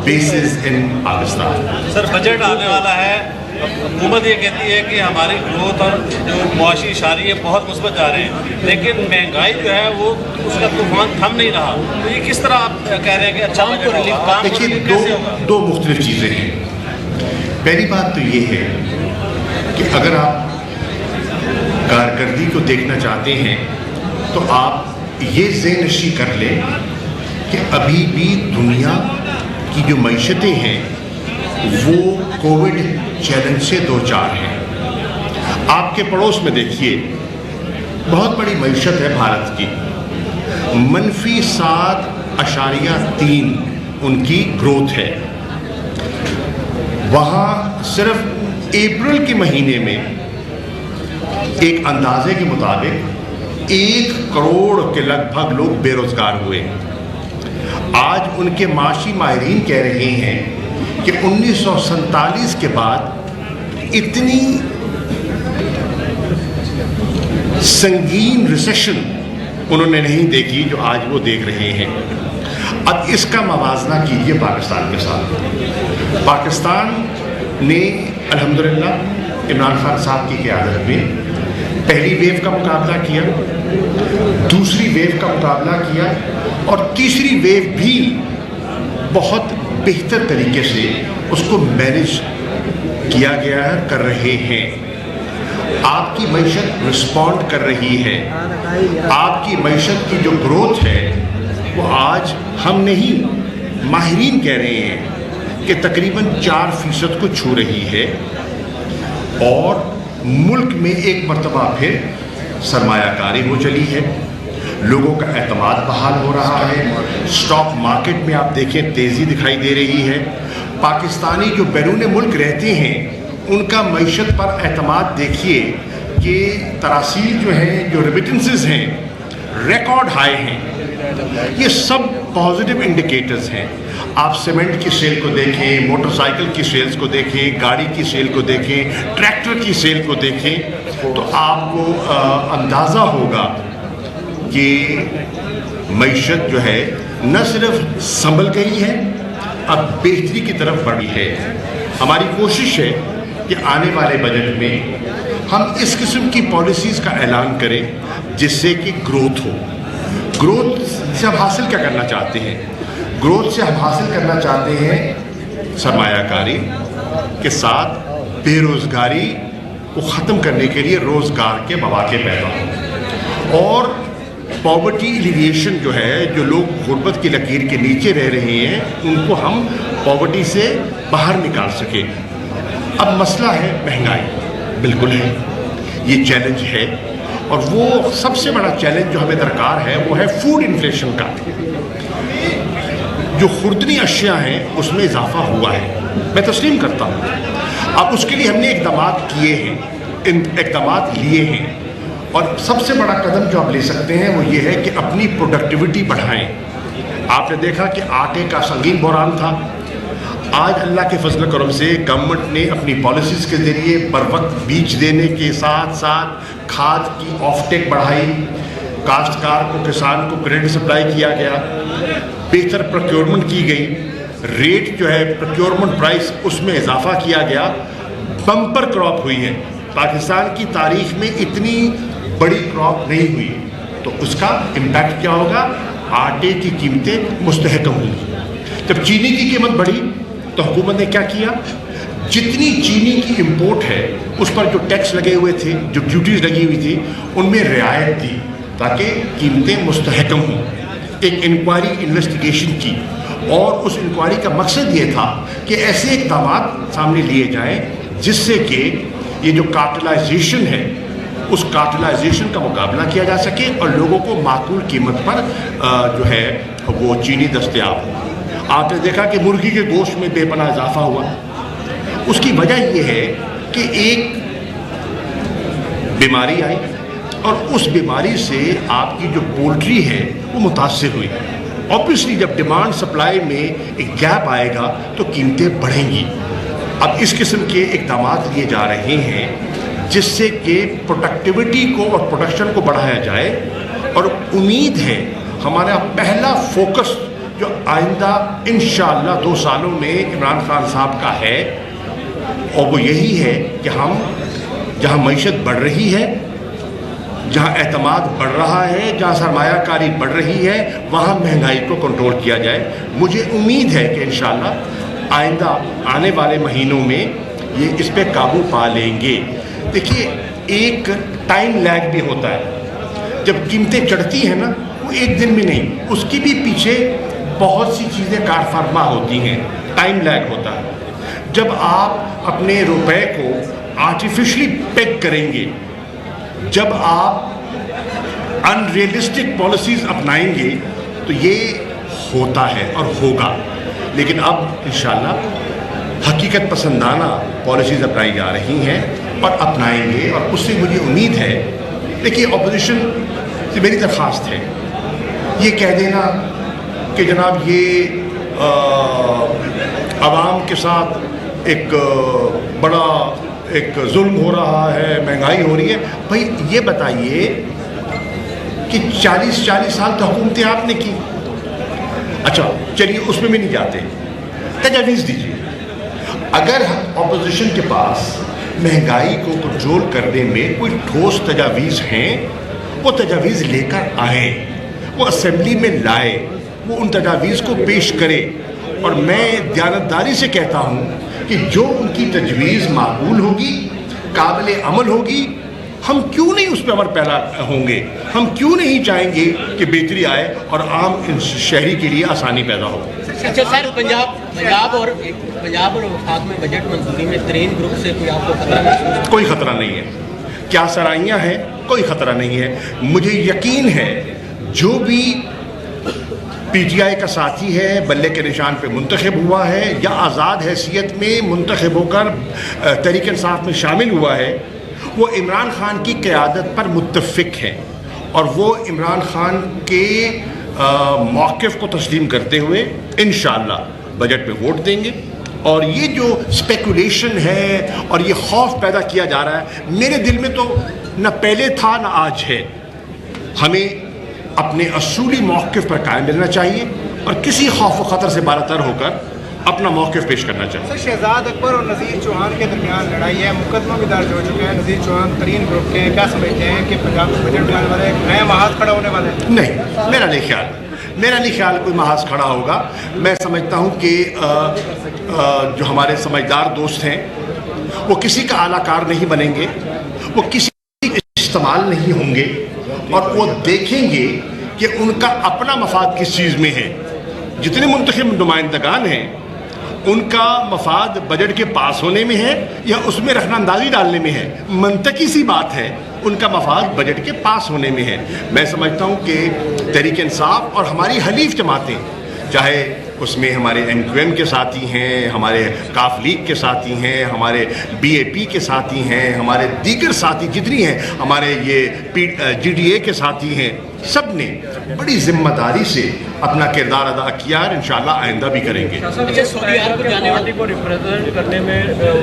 bases in Pakistan. Sir budget آنے والا ہے، حکومت یہ کہتی ہے کہ ہماری گروتھ اور جو معاشی اشاریے یہ بہت مثبت جا رہے ہیں، لیکن مہنگائی جو ہے وہ اس کا طوفان تھم نہیں رہا، تو یہ کس طرح آپ کہہ رہے ہیں کہ اچھا بجٹ ہوگا؟ کام کو دیکھیے کیسے ہوگا؟ دو مختلف چیزیں ہیں. پہلی بات تو یہ ہے کہ اگر آپ کارکردگی کو دیکھنا چاہتے ہیں تو آپ یہ ذہن نشی کر لیں کہ ابھی بھی دنیا کی جو معیشتیں ہیں وہ کووڈ چیلنج سے دو چار ہیں. آپ کے پڑوس میں دیکھیے بہت بڑی معیشت ہے بھارت کی، -7.3 ان کی گروتھ ہے. وہاں صرف اپریل کے مہینے میں ایک اندازے کے مطابق 1 کروڑ کے لگ بھگ لوگ بے روزگار ہوئے. آج ان کے معاشی ماہرین کہہ رہے ہیں کہ 1947 کے بعد اتنی سنگین ریسیشن انہوں نے نہیں دیکھی جو آج وہ دیکھ رہے ہیں. اب اس کا موازنہ کیجیے پاکستان کے ساتھ. پاکستان نے الحمدللہ عمران خان صاحب کی قیادت میں پہلی ویو کا مقابلہ کیا، دوسری ویو کا مقابلہ کیا، اور تیسری ویو بھی بہت بہتر طریقے سے اس کو مینیج کیا گیا ہے، کر رہے ہیں. آپ کی معیشت رسپونڈ کر رہی ہے. آپ کی معیشت کی جو گروتھ ہے وہ آج ہم نہیں، ماہرین کہہ رہے ہیں کہ تقریباً 4% کو چھو رہی ہے، اور ملک میں ایک مرتبہ پھر سرمایہ کاری ہو چلی ہے، لوگوں کا اعتماد بحال ہو رہا ہے. اسٹاک مارکیٹ میں آپ دیکھیں تیزی دکھائی دے رہی ہے. پاکستانی جو بیرون ملک رہتے ہیں ان کا معیشت پر اعتماد دیکھیے کہ تراسیل جو ہیں، جو ریمیٹنسز ہیں، ریکارڈ ہائی ہیں. یہ سب پازیٹیو انڈیکیٹرز ہیں. آپ سیمنٹ کی سیل کو دیکھیں، موٹر سائیکل کی سیلز کو دیکھیں، گاڑی کی سیل کو دیکھیں، ٹریکٹر کی سیل کو دیکھیں، تو آپ کو اندازہ ہوگا کہ معیشت جو ہے نہ صرف سنبھل گئی ہے، اب بہتری کی طرف بڑھی ہے. ہماری کوشش ہے کہ آنے والے بجٹ میں ہم اس قسم کی پالیسیز کا اعلان کریں جس سے کہ گروتھ ہو. گروتھ سے ہم حاصل کیا کرنا چاہتے ہیں؟ گروتھ سے ہم حاصل کرنا چاہتے ہیں سرمایہ کاری کے ساتھ بے روزگاری کو ختم کرنے کے لیے روزگار کے مواقع پیدا ہوں، اور پاورٹی ایلیویشن جو ہے، جو لوگ غربت کی لکیر کے نیچے رہ رہے ہیں ان کو ہم پاورٹی سے باہر نکال سکیں. اب مسئلہ ہے مہنگائی، بالکل ہے، یہ چیلنج ہے، اور وہ سب سے بڑا چیلنج جو ہمیں درکار ہے وہ ہے فوڈ انفلیشن کا. جو خوردنی اشیاء ہیں اس میں اضافہ ہوا ہے، میں تسلیم کرتا ہوں. اب اس کے لیے ہم نے اقدامات کیے ہیں، اقدامات لیے ہیں، اور سب سے بڑا قدم جو آپ لے سکتے ہیں وہ یہ ہے کہ اپنی پروڈکٹیوٹی بڑھائیں. آپ نے دیکھا کہ آٹے کا سنگین بحران تھا. آج اللہ کے فضل و کرم سے گورنمنٹ نے اپنی پالیسیز کے ذریعے بر وقت بیج دینے کے ساتھ ساتھ کھاد کی آف ٹیک بڑھائی، کاشتکار کو، کسان کو کریڈٹ سپلائی کیا گیا، بہتر پروکیورمنٹ کی گئی، ریٹ جو ہے پروکیورمنٹ پرائس اس میں اضافہ کیا گیا. بمپر کراپ ہوئی ہے. پاکستان کی تاریخ میں اتنی بڑی کراپ نہیں ہوئی، تو اس کا امپیکٹ کیا ہوگا؟ آٹے کی قیمتیں مستحکم ہوں گی. جب چینی کی قیمت بڑھی تو حکومت نے کیا کیا؟ جتنی چینی کی امپورٹ ہے اس پر جو ٹیکس لگے ہوئے تھے، جو ڈیوٹیز لگی ہوئی تھی، ان میں رعایت دی تاکہ قیمتیں مستحکم ہوں. ایک انکوائری انویسٹیگیشن کی، اور اس انکوائری کا مقصد یہ تھا کہ ایسے اقدامات سامنے لیے جائیں جس سے کہ یہ جو کارٹلائزیشن ہے اس کارٹلائزیشن کا مقابلہ کیا جا سکے اور لوگوں کو معقول قیمت پر جو ہے وہ چینی دستیاب ہو. آپ نے دیکھا کہ مرغی کے گوشت میں بے پناہ اضافہ ہوا. اس کی وجہ یہ ہے کہ ایک بیماری آئی، اور اس بیماری سے آپ کی جو پولٹری ہے وہ متاثر ہوئی. آبویسلی جب ڈیمانڈ سپلائی میں ایک گیپ آئے گا تو قیمتیں بڑھیں گی. اب اس قسم کے اقدامات لیے جا رہے ہیں جس سے کہ پروڈکٹیوٹی کو اور پروڈکشن کو بڑھایا جائے، اور امید ہے ہمارا پہلا فوکس جو آئندہ انشاءاللہ 2 سالوں میں عمران خان صاحب کا ہے، اور وہ یہی ہے کہ ہم جہاں معیشت بڑھ رہی ہے، جہاں اعتماد بڑھ رہا ہے، جہاں سرمایہ کاری بڑھ رہی ہے، وہاں مہنگائی کو کنٹرول کیا جائے۔ مجھے امید ہے کہ انشاءاللہ آئندہ آنے والے مہینوں میں یہ اس پہ قابو پا لیں گے۔ دیکھیے ایک ٹائم لیگ بھی ہوتا ہے، جب قیمتیں چڑھتی ہیں نا وہ ایک دن میں نہیں، اس کی بھی پیچھے بہت سی چیزیں کار فرما ہوتی ہیں، ٹائم لیگ ہوتا ہے۔ جب آپ اپنے روپے کو آرٹیفیشلی پیگ کریں گے، جب آپ ان ریئلسٹک پالیسیز اپنائیں گے تو یہ ہوتا ہے اور ہوگا، لیکن اب انشاءاللہ حقیقت پسندانہ پالیسیز اپنائی جا رہی ہیں اور اپنائیں گے، اور اس سے مجھے امید ہے۔ دیکھیے اپوزیشن سے میری درخواست ہے یہ کہہ دینا کہ جناب یہ عوام کے ساتھ ایک بڑا ایک ظلم ہو رہا ہے، مہنگائی ہو رہی ہے۔ بھائی یہ بتائیے کہ 40 سال تو حکومتیں آپ نے کی، اچھا چلیے اس میں بھی نہیں جاتے، تجاویز دیجیے۔ اگر اپوزیشن کے پاس مہنگائی کو کنٹرول کرنے میں کوئی ٹھوس تجاویز ہیں، وہ تجاویز لے کر آئیں، وہ اسمبلی میں لائے، وہ ان تجاویز کو پیش کرے، اور میں دیانتداری سے کہتا ہوں کہ جو ان کی تجویز معقول ہوگی، قابل عمل ہوگی، ہم کیوں نہیں اس پہ عمل پیرا ہوں گے؟ ہم کیوں نہیں چاہیں گے کہ بہتری آئے اور عام شہری کے لیے آسانی پیدا ہو؟ اچھا سر، پنجاب اور وفاق میں بجٹ منظوری میں ترین گروپ سے کوئی آپ کو خطرہ محسوس؟ کوئی خطرہ نہیں ہے۔ کیا سرائیاں ہیں؟ کوئی خطرہ نہیں ہے۔ مجھے یقین ہے جو بھی پی ٹی آئی کا ساتھی ہے، بلے کے نشان پہ منتخب ہوا ہے یا آزاد حیثیت میں منتخب ہو کر تحریک انصاف میں شامل ہوا ہے، وہ عمران خان کی قیادت پر متفق ہے، اور وہ عمران خان کے موقف کو تسلیم کرتے ہوئے انشاءاللہ بجٹ پہ ووٹ دیں گے۔ اور یہ جو اسپیکولیشن ہے اور یہ خوف پیدا کیا جا رہا ہے، میرے دل میں تو نہ پہلے تھا نہ آج ہے۔ ہمیں اپنے اصولی موقف پر قائم رہنا چاہیے اور کسی خوف و خطر سے بالاتر ہو کر اپنا موقف پیش کرنا چاہیے۔ سر، شہزاد اکبر اور نذیر چوہان کے درمیان لڑائی ہے، مقدمہ بھی درج ہو چکے ہیں، نذیر چوہان ترین گروپ کے، کیا سمجھتے ہیں کہ پنجاب میں بجٹ میں آنے والا ایک نیا محاذ کھڑا ہونے والا ہے؟ نہیں، میرا نہیں خیال کوئی محاذ کھڑا ہوگا۔ میں سمجھتا ہوں کہ جو ہمارے سمجھدار دوست ہیں وہ کسی کا اعلیٰ کار نہیں بنیں گے، وہ کسی کا استعمال نہیں ہوں گے، اور وہ دیکھیں گے کہ ان کا اپنا مفاد کس چیز میں ہے۔ جتنے منتخب نمائندگان ہیں ان کا مفاد بجٹ کے پاس ہونے میں ہے یا اس میں رخنہ اندازی ڈالنے میں ہے؟ منطقی سی بات ہے، ان کا مفاد بجٹ کے پاس ہونے میں ہے۔ میں سمجھتا ہوں کہ تحریک انصاف اور ہماری حلیف جماعتیں، چاہے اس میں ہمارے ایم کیو ایم کے ساتھی ہیں، ہمارے کاف لیگ کے ساتھی ہیں، ہمارے بی اے پی کے ساتھی ہیں، ہمارے دیگر ساتھی جتنی ہیں، ہمارے یہ جی ڈی اے کے ساتھی ہیں، سب نے بڑی ذمہ داری سے اپنا کردار ادا کیا اور انشاءاللہ آئندہ بھی کریں گے۔ اچھا، سعودی عرب جانے والے کو ریپرزینٹ کرنے میں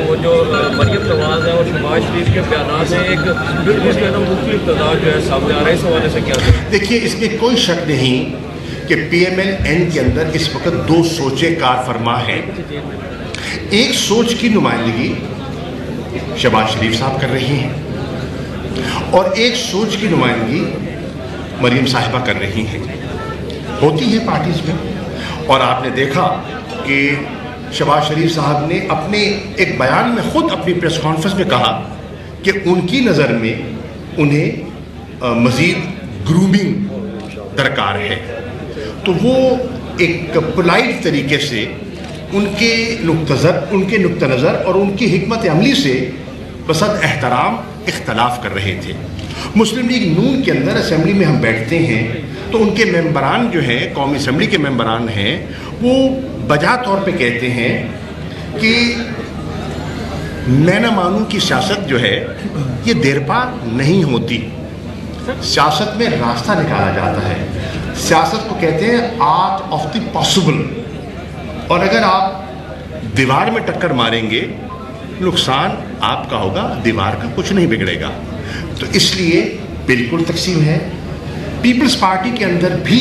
وہ جو مریم نواز ہے اور شہباز شریف کے بیانات ہیں، ایک بالکل جو ہے نا مختلف تعداد جو ہے سامنے آ رہے ہیں، اس حوالے سے کیا ہے؟ دیکھیے اس میں کوئی شک نہیں کہ پی ایم ایل این کے اندر اس وقت 2 سوچیں کار فرما ہیں۔ ایک سوچ کی نمائندگی شہباز شریف صاحب کر رہی ہیں اور ایک سوچ کی نمائندگی مریم صاحبہ کر رہی ہیں، ہوتی ہے پارٹیز میں۔ اور آپ نے دیکھا کہ شہباز شریف صاحب نے اپنے ایک بیان میں خود اپنی پریس کانفرنس میں کہا کہ ان کی نظر میں انہیں مزید گرومنگ درکار ہے، تو وہ ایک پولائٹ طریقے سے ان کے نقطہ نظر اور ان کی حکمت عملی سے بصد احترام اختلاف کر رہے تھے۔ مسلم لیگ نون کے اندر اسمبلی میں ہم بیٹھتے ہیں تو ان کے ممبران جو ہیں، قومی اسمبلی کے ممبران ہیں، وہ بجا طور پہ کہتے ہیں کہ میں نہ مانوں کی سیاست جو ہے یہ دیر پا نہیں ہوتی، سیاست میں راستہ نکالا جاتا ہے، سیاست کو کہتے ہیں آرٹ آف دی پاسبل، اور اگر آپ دیوار میں ٹکر ماریں گے نقصان آپ کا ہوگا، دیوار کا کچھ نہیں بگڑے گا۔ تو اس لیے بالکل تقسیم ہے۔ پیپلز پارٹی کے اندر بھی